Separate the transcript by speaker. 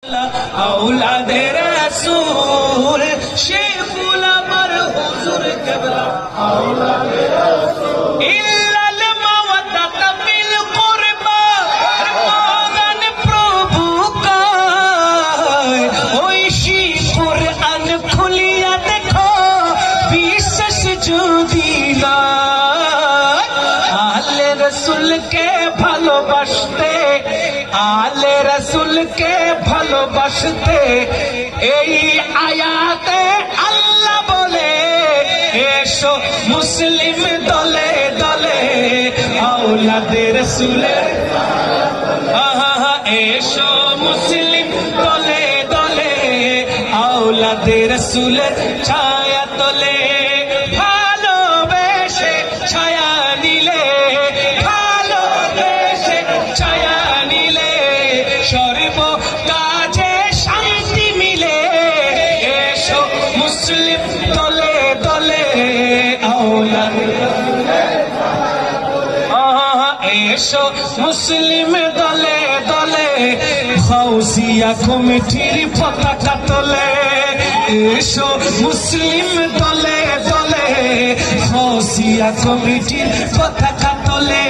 Speaker 1: औलादे रसूल शेखुल अमर हुजूर किबला औलादे रसूल इल्लल मवद्दत बिल कुरबा मौलान प्रभु का ओइशी कुरान खुलिया देखो विशेष जुदिला आले रसूल के ভালোবাসতে आले रसूल के ভালোবাসতে এই আয়াতে আল্লাহ বলে এসো মুসলিম দলে দলে আওলাদে রাসূলের এসো মুসলিম দলে দলে আওলাদে রাসূলের ছায়া তলে ভালোবেসে ছায়া নিলে ভালোবেসে ছায়া নিলে সর্ব কাজে শান্তি মিলে এসো মুসলিম দলে দলে আওলাদে এসো মুসলিম দলে দলে গাউসিয়া কমিটির পতাকা তোলে এসো মুসলিম দলে দলে গাউসিয়া কমিটির পতাকা তোলে